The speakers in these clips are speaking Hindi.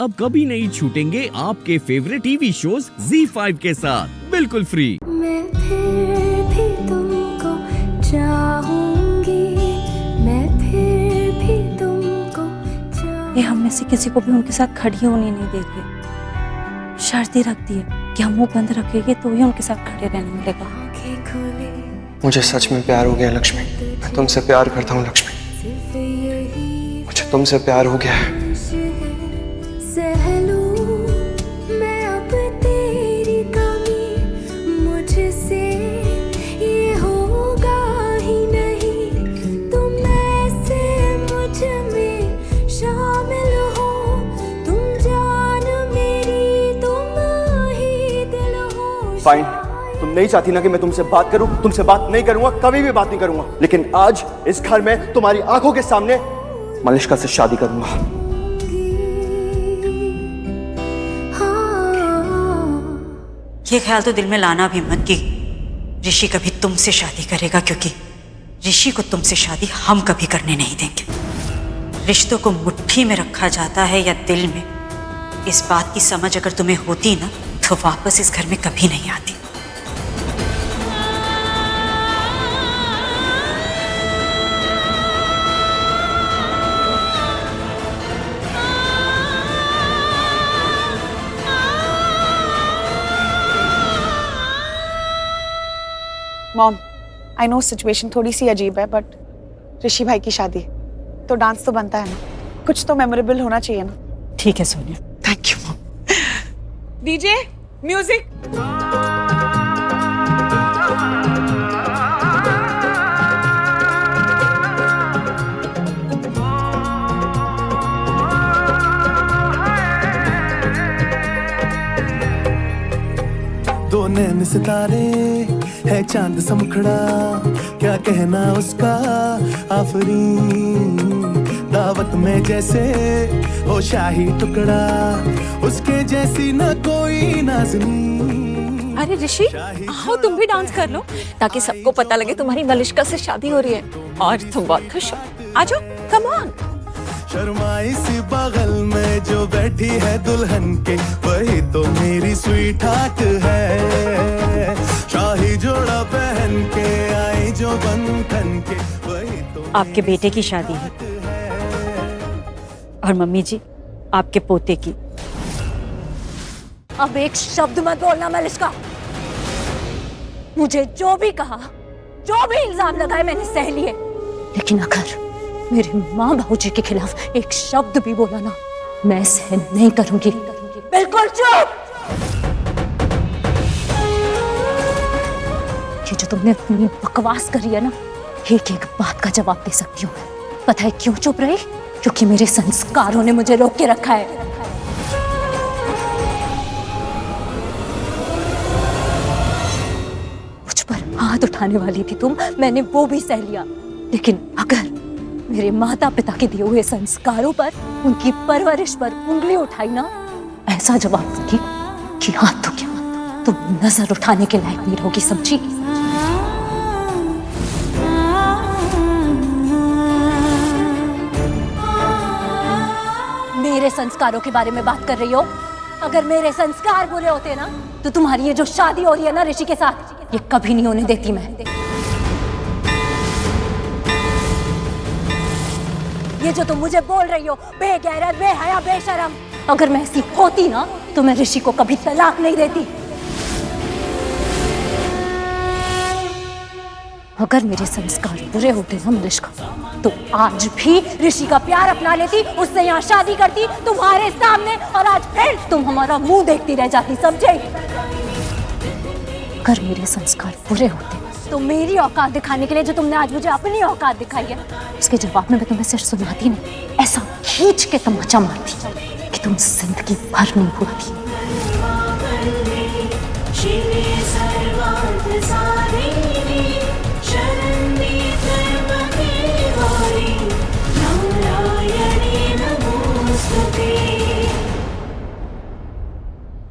अब कभी नहीं छूटेंगे आपके फेवरेट टीवी शोज ZEE5 के साथ बिल्कुल फ्री। मैं फिर भी तुमको चाहूंगी, मैं फिर भी तुमको ये हम में से किसी को भी उनके साथ खड़ी होने नहीं दे रही है। शर्त ही रख दी है कि हम मुंह बंद रखेंगे तो ही उनके साथ खड़े रहने मिलेगा। आंखें खुले मुझे सच में प्यार हो गया लक्ष्मी। मैं तुमसे प्यार करता हूँ लक्ष्मी। सिर्फ यही मुझे तुमसे प्यार हो गया है। सह लूं मैं अब तेरी कमी, मुझसे ये होगा ही नहीं। तुम ऐसे मुझ में शामिल हो, तुम जान मेरी, तुम ही दिल हो। फाइन, तुम नहीं चाहती ना कि मैं तुमसे बात करूं, तुमसे बात नहीं करूंगा, कभी भी बात नहीं करूंगा। लेकिन आज इस घर में तुम्हारी आंखों के सामने मलिष्का से शादी करूंगा। ये ख्याल तो दिल में लाना भी मत कि ऋषि कभी तुमसे शादी करेगा, क्योंकि ऋषि को तुमसे शादी हम कभी करने नहीं देंगे। रिश्तों को मुट्ठी में रखा जाता है या दिल में, इस बात की समझ अगर तुम्हें होती ना तो वापस इस घर में कभी नहीं आती। मॉम, आई नो सिचुएशन थोड़ी सी अजीब है, बट ऋषि भाई की शादी तो डांस तो बनता है ना, कुछ तो मेमोरेबल होना चाहिए ना। ठीक है Sonia. Thank you mom. DJ music. दो नैन सितारे है चांद सा मुखड़ा, क्या कहना उसका आफरीन। दावत में जैसे हो शाही टुकड़ा, उसके जैसी न कोई नाज़नीन। अरे ऋषि, आओ तुम भी डांस कर लो ताकि सबको पता लगे तुम्हारी मलिष्का से शादी हो रही है और तुम बहुत खुश हो। आ जाओ, कम ऑन। शर्माई सी बगल में जो बैठी है दुल्हन के, वही तो मेरी स्वीट हार्ट है। शाही जोड़ा पहन के आई जो बंधन के, वही तो आपके बेटे की शादी है और मम्मी जी आपके पोते की। अब एक शब्द मत बोलना मलिष्का। मुझे जो भी कहा, जो भी इल्जाम लगाए मैंने सह लिए, लेकिन अगर मेरे माँ बाबूजी के खिलाफ एक शब्द भी बोला ना, मैं सहन नहीं करूंगी। बिल्कुल चुप। ये जो तुमने अपनी बकवास करी है ना, एक एक बात का जवाब दे सकती हूँ मैं। पता है क्यों चुप रही? क्योंकि मेरे संस्कारों ने मुझे रोक के रखा है। मुझ पर हाथ उठाने वाली थी तुम, मैंने वो भी सह लिया। लेकिन अगर मेरे माता पिता के दिए हुए संस्कारों पर, उनकी परवरिश पर उंगली उठाई ना, ऐसा जवाब दूंगी कि हाथ तो क्या, तुम नजर उठाने के लायक नहीं रहोगी, समझी? मेरे संस्कारों के बारे में बात कर रही हो? अगर मेरे संस्कार बुरे होते ना तो तुम्हारी ये जो शादी हो रही है ना ऋषि के साथ, ये कभी नहीं होने देती मैं। ये जो तुम मुझे बोल रही हो, बेगैरत, बेहया, बेशरम, अगर मैं ऐसी होती ना तो मैं ऋषि को कभी तलाक नहीं देती। अगर मेरे संस्कार बुरे होते ना मलिष्का, तो आज भी ऋषि का प्यार अपना लेती, उससे यहाँ शादी करती तुम्हारे सामने, और आज फिर तुम हमारा मुंह देखती रह जाती, समझे? अगर मेरे संस्कार बुरे होते तो मेरी औकात दिखाने के लिए जो तुमने आज मुझे अपनी औकात दिखाई है, उसके जवाब में मैं तुम्हें सिर्फ सुनाती नहीं, ऐसा खींच के तमाचा मारती कि तुम जिंदगी भर नहीं भूलती।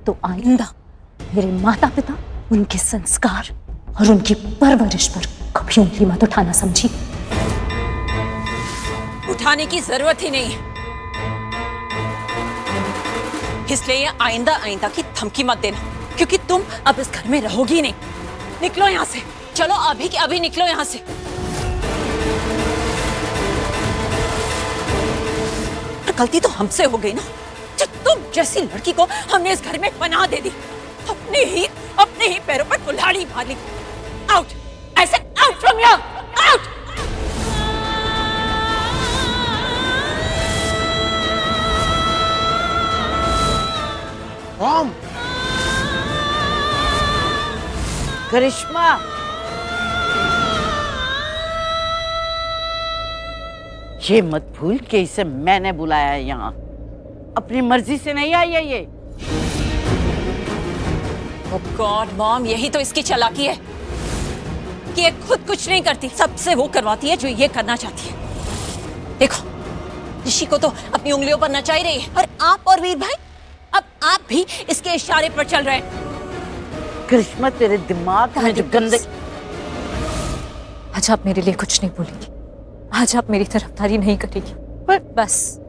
तो आइंदा मेरे माता पिता, उनके संस्कार और उनकी परवरिश पर कभी उंगली मत उठाना, समझी? उठाने की जरूरत ही नहीं है। इसलिए ये आइंदा आइंदा की धमकी मत देना, क्योंकि तुम अब इस घर में रहोगी नहीं। निकलो यहाँ से, चलो अभी के अभी निकलो यहाँ से। पर गलती तो हमसे हो गई ना, जो तुम जैसी लड़की को हमने इस घर में पनाह दे दी, अपने ही पैरों पर कुल्हाड़ी मार ली। आउट, ऐसे out from here, out. Mom, Karishma, ये मत भूल कि इसे मैंने बुलाया है यहाँ, अपनी मर्जी से नहीं आई है ये। Oh God, मॉम, यही तो इसकी चालाकी है कि ये खुद कुछ नहीं करती, सबसे वो करवाती है जो ये करना चाहती है। देखो, ऋषि को तो अपनी उंगलियों पर नचा ही रही है, और आप और वीर भाई, अब आप भी इसके इशारे पर चल रहे हैं। करिश्मा, तेरे दिमाग में जो गंदगी। आज आप मेरे लिए कुछ नहीं बोलेंगी, आज आप मेरी तरफदारी नहीं करेगी, पर बस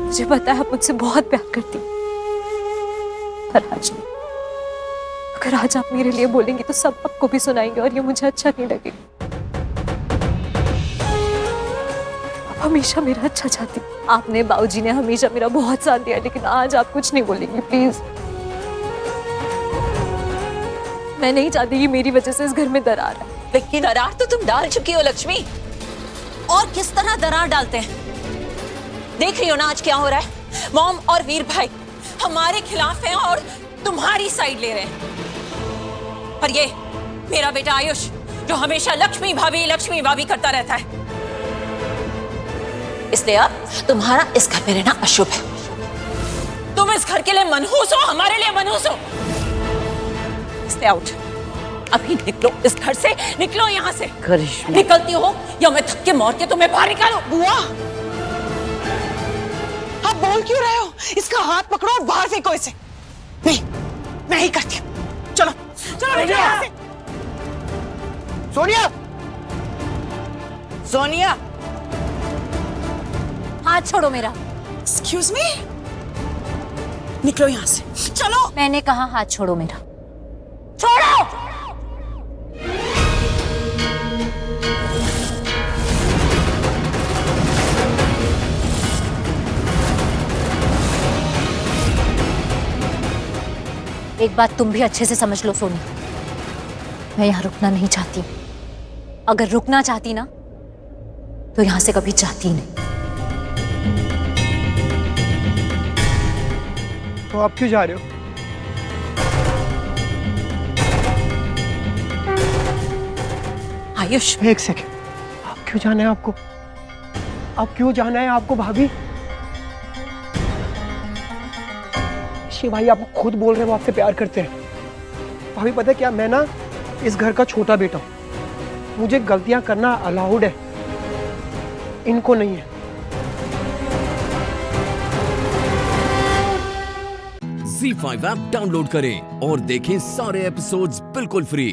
मुझे पता है आप मुझसे बहुत प्यार करती हैं, पर आज नहीं। अगर आज आप मेरे लिए बोलेंगी तो सब आपको भी सुनाएंगे और ये मुझे अच्छा नहीं लगेगा। आप हमेशा मेरा अच्छा चाहती, आपने, बाबूजी ने हमेशा मेरा बहुत साथ दिया, लेकिन आज आप कुछ नहीं बोलेंगी प्लीज। मैं नहीं चाहती कि मेरी वजह से इस घर में दरार है। लेकिन दरार तो तुम डाल चुकी हो लक्ष्मी, और किस तरह दरार डालते हैं देख रही हो ना आज क्या हो रहा है। मॉम और वीर भाई हमारे खिलाफ हैं और तुम्हारी साइड ले रहे हैं, पर ये मेरा बेटा आयुष जो हमेशा लक्ष्मी भाभी करता रहता है, इसलिए अब तुम्हारा इस घर में रहना अशुभ है। तुम इस घर के लिए मनहूस हो, हमारे लिए मनहूस हो, इसलिए आउट, अभी निकलो इस घर से, निकलो यहाँ से। करिश्मा, निकलती हो या मैं थक के मार के तुम्हें बाहर निकालूं। बुआ, आप बोल क्यों रहे हो? इसका हाथ पकड़ो और बाहर फेंको इसे। नहीं, मैं ही करती हूँ। चलो चलो निकलो यहाँ से। सोनिया, सोनिया, हाथ छोड़ो मेरा। एक्सक्यूज मी, निकलो यहाँ से, चलो। मैंने कहा हाथ छोड़ो मेरा, छोड़ो। एक बात तुम भी अच्छे से समझ लो सोनिया, मैं यहाँ रुकना नहीं चाहती। अगर रुकना चाहती ना तो यहाँ से कभी जाती नहीं। तो आप क्यों जा रहे हो? आयुष, एक सेकंड, आप क्यों जाना है आपको? आप क्यों जाना है आपको भाभी? ऋषि भाई आपको खुद बोल रहे हैं वो आपसे प्यार करते हैं। भाभी पता है क्या, मैं ना इस घर का छोटा बेटा हूँ, मुझे गलतियां करना अलाउड है, इनको नहीं है। Z5 ऐप डाउनलोड करें और देखें सारे एपिसोड्स बिल्कुल फ्री।